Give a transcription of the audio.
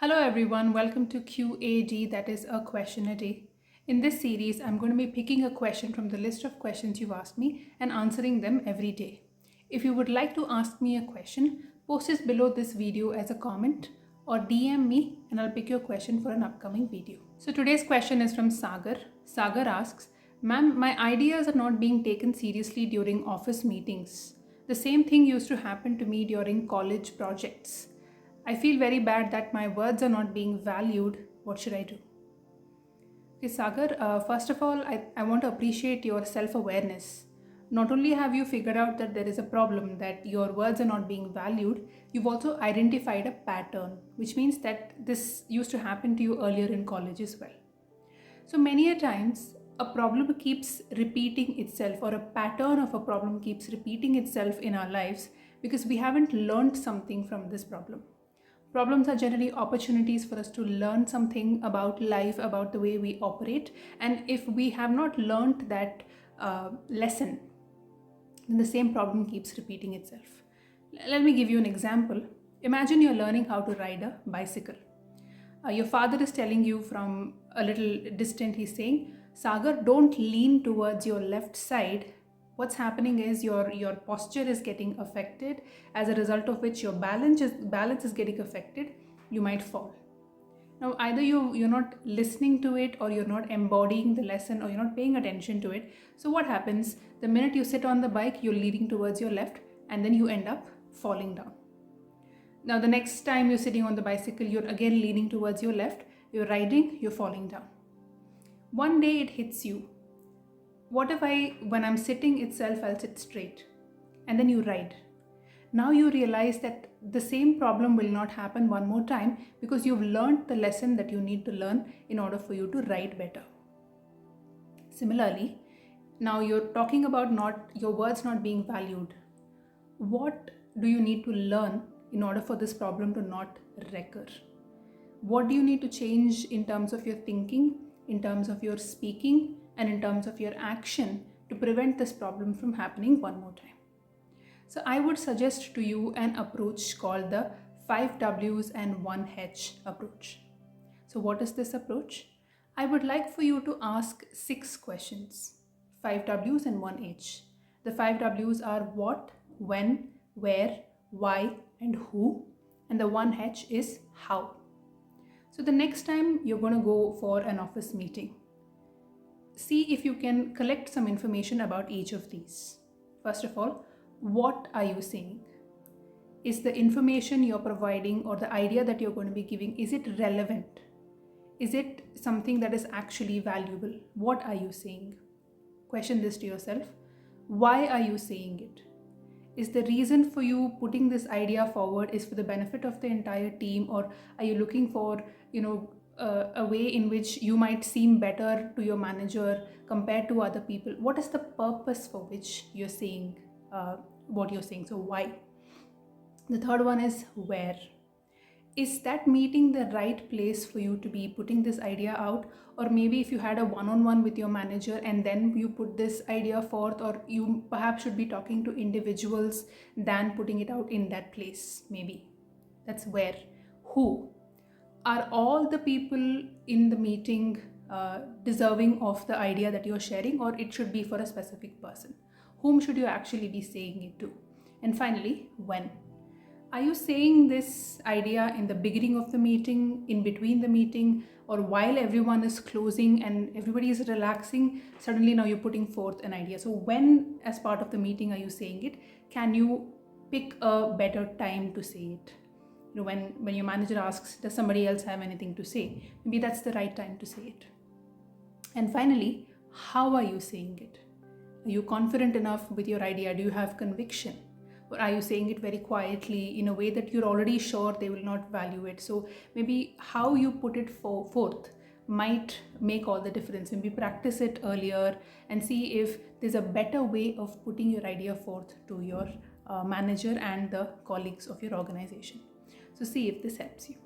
Hello everyone, welcome to QAD, that is a question a day. In this series, I'm going to be picking a question from the list of questions you've asked me and answering them every day. If you would like to ask me a question, post it below this video as a comment or DM me and I'll pick your question for an upcoming video. So today's question is from Sagar. Sagar asks, Ma'am, my ideas are not being taken seriously during office meetings. The same thing used to happen to me during college projects. I feel very bad that my words are not being valued. What should I do? Okay, Sagar, first of all, I want to appreciate your self awareness. Not only have you figured out that there is a problem, that your words are not being valued, you've also identified a pattern, which means that this used to happen to you earlier in college as well. So many a times, a problem keeps repeating itself, or a pattern of a problem keeps repeating itself in our lives because we haven't learned something from this problem. Problems are generally opportunities for us to learn something about life, about the way we operate. And if we have not learned that lesson, then the same problem keeps repeating itself. Let me give you an example. Imagine you're learning how to ride a bicycle. Your father is telling you from a little distant, he's saying, Sagar, don't lean towards your left side. What's happening is your posture is getting affected, as a result of which your balance is getting affected. You might fall. Now, either you're not listening to it, or you're not embodying the lesson, or you're not paying attention to it. So what happens? The minute you sit on the bike, you're leaning towards your left, and then you end up falling down. Now, the next time you're sitting on the bicycle, you're again leaning towards your left, you're riding, you're falling down. One day it hits you. What if when I'm sitting itself, I'll sit straight, and then you ride. Now you realize that the same problem will not happen one more time because you've learned the lesson that you need to learn in order for you to ride better. Similarly, now you're talking about your words not being valued. What do you need to learn in order for this problem to not recur? What do you need to change in terms of your thinking, in terms of your speaking, and in terms of your action to prevent this problem from happening one more time? So I would suggest to you an approach called the 5 W's and 1 H approach. So what is this approach? I would like for you to ask 6 questions, 5 W's and 1 H. The 5 W's are what, when, where, why, and who. And the 1 H is how. So the next time you're going to go for an office meeting, see if you can collect some information about each of these. First of all, what are you saying? Is the information you're providing, or the idea that you're going to be giving, is it relevant? Is it something that is actually valuable? What are you saying? Question this to yourself. Why are you saying it? Is the reason for you putting this idea forward is for the benefit of the entire team, or are you looking for, a way in which you might seem better to your manager compared to other people? What is the purpose for which you're saying what you're saying? So why? The third one is where. Is that meeting the right place for you to be putting this idea out? Or maybe if you had a one-on-one with your manager and then you put this idea forth, or you perhaps should be talking to individuals than putting it out in that place, maybe. That's where. Who? Are all the people in the meeting deserving of the idea that you're sharing, or it should be for a specific person? Whom should you actually be saying it to? And finally, when. Are you saying this idea in the beginning of the meeting, in between the meeting, or while everyone is closing and everybody is relaxing, suddenly now you're putting forth an idea? So when, as part of the meeting, are you saying it? Can you pick a better time to say it? When your manager asks, does somebody else have anything to say? Maybe that's the right time to say it. And finally, how are you saying it? Are you confident enough with your idea? Do you have conviction? Or are you saying it very quietly in a way that you're already sure they will not value it? So maybe how you put it forth might make all the difference. Maybe practice it earlier and see if there's a better way of putting your idea forth to your manager and the colleagues of your organization. So see if this helps you.